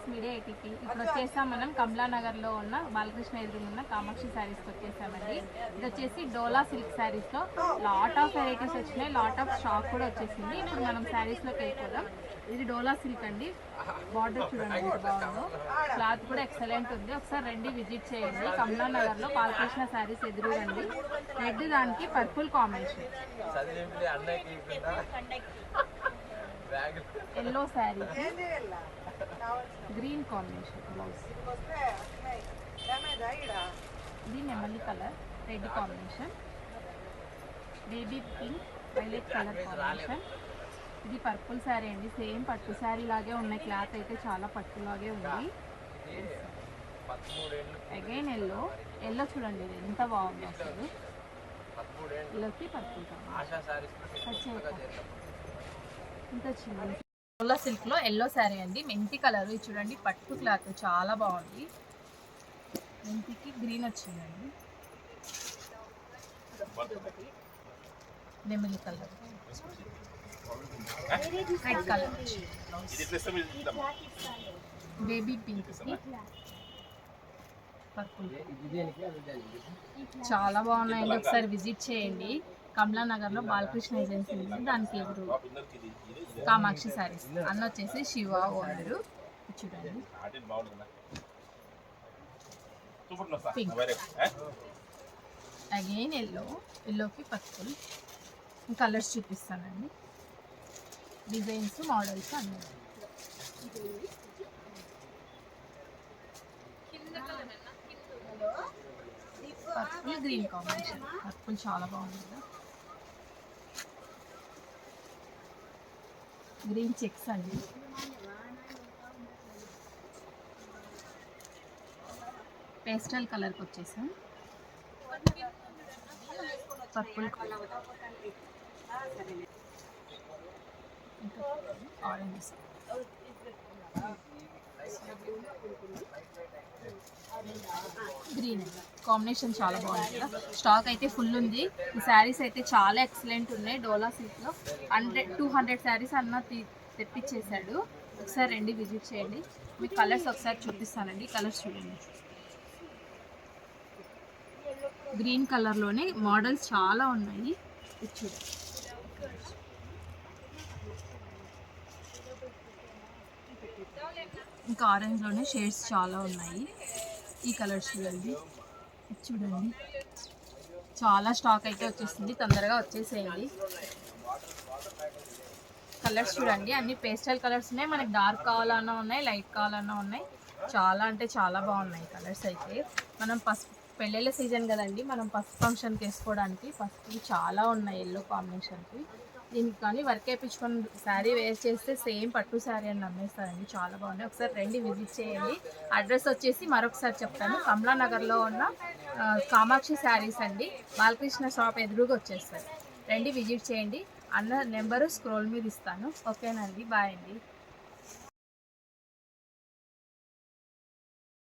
Friends, media ATP. ఇప్పుడు వచ్చేసాం మనం కమలానగర్లో ఉన్న బాలకృష్ణ ఎదురుగా ఉన్న కామాక్షి శారీస్కి వచ్చేసామండి. ఇది వచ్చేసి డోలా సిల్క్ శారీస్లో లాట్ ఆఫ్ వెరైటీస్ వచ్చినాయి, లాట్ ఆఫ్ స్టాక్ కూడా వచ్చేసింది. ఇప్పుడు మనం శారీస్లోకి వెళ్ళిపోదాం. ఇది డోలా సిల్క్ అండి. బార్డర్ చూడండి ఎంత బాగుందో, క్లాత్ కూడా ఎక్సలెంట్ ఉంది. ఒకసారి రండి, విజిట్ చేయండి. కమలానగర్లో బాలకృష్ణ శారీస్ ఎదురుగండి. రెడ్ దానికి purple combination, yellow sari, green combination blouse, ఇది నెమలి colour, red combination, baby pink, violet colour combination. ఇది పర్పుల్ శారీ అండి, సేమ్ పట్టు శారీ లాగే ఉన్నాయి. క్లాత్ అయితే చాలా పట్టులాగే ఉంది. అగైన్ ఎల్లో, ఎల్లో చూడండి ఇది ఎంత బాగుంది అసలు. ఎల్లోకి పర్పుల్ ఇంత చిన్న డోలా సిల్క్ లో ఎల్లో శారీ అండి, మెంతి కలర్. ఇది చూడండి పట్టు క్లాత్ చాలా బాగుంది. మెంతికి గ్రీన్ వచ్చిందండి, నెమలి colour, red colour, baby pink, purple. చాలా బాగున్నాయండి, ఒకసారి విజిట్ చేయండి. కమలానగర్లో బాలకృష్ణ ఏజెన్సీ ఉంది, దానికి ఎదురు కామాక్షి శారీస్. అన్న వచ్చేసి శివ ఓనరు. చూడండి పింక్, అగైన్ ఎల్లో, ఎల్లోకి పర్పుల్. కలర్స్ చూపిస్తానండి, డిజైన్స్, మోడల్స్ అన్నీ. పర్పుల్ గ్రీన్ కాంబినేషన్, పర్పుల్ చాలా బాగుంది కదా. గ్రీన్ చెక్స్ అండి, పేస్టల్ కలర్కి వచ్చేసాం. పర్పుల్ ఆరెంజ్, గ్రీన్ కాంబినేషన్ చాలా బాగుంది కదా. స్టాక్ అయితే ఫుల్ ఉంది. ఈ శారీస్ అయితే చాలా ఎక్సలెంట్ ఉన్నాయి. డోలా సిల్క్లో 100-200 శారీస్ అన్న తెప్పించేశాడు. ఒకసారి రండి, విజిట్ చేయండి. మీకు కలర్స్ ఒకసారి చూపిస్తానండి. కలర్స్ చూడండి, గ్రీన్ కలర్లోనే మోడల్స్ చాలా ఉన్నాయి. చూడండి, ఇంకా ఆరెంజ్లోనే షేడ్స్ చాలా ఉన్నాయి. ఈ కలర్స్ చూడండి, చూడండి చాలా స్టాక్ అయితే వచ్చేస్తుంది, తొందరగా వచ్చేసేయండి. కలర్స్ చూడండి, అన్ని పేస్టల్ కలర్స్ ఉన్నాయి. మనకి డార్క్ కావాలన్నా ఉన్నాయి, లైట్ కావాలన్నా ఉన్నాయి. చాలా అంటే చాలా బాగున్నాయి కలర్స్ అయితే. మనం పెళ్ళిళ్ళ సీజన్ కదండి, మనం పసుపు ఫంక్షన్కి వేసుకోవడానికి పసుపు చాలా ఉన్నాయి. ఎల్లో కాంబినేషన్కి దీనికి కానీ వర్క్ వేయించుకొని శారీ వేర్ చేస్తే సేమ్ పట్టు శారీ అని నమ్మేస్తారండి. చాలా బాగున్నాయి. ఒకసారి రండి, విజిట్ చేయండి. అడ్రస్ వచ్చేసి మరొకసారి చెప్తాను, కమలానగర్లో ఉన్న కామాక్షి శారీస్ అండి. బాలకృష్ణ షాప్ ఎదురుగా వచ్చేస్తారు. రండి, విజిట్ చేయండి. అన్న నెంబరు స్క్రోల్ మీద ఇస్తాను. ఓకేనండి, బాయ్ అండి.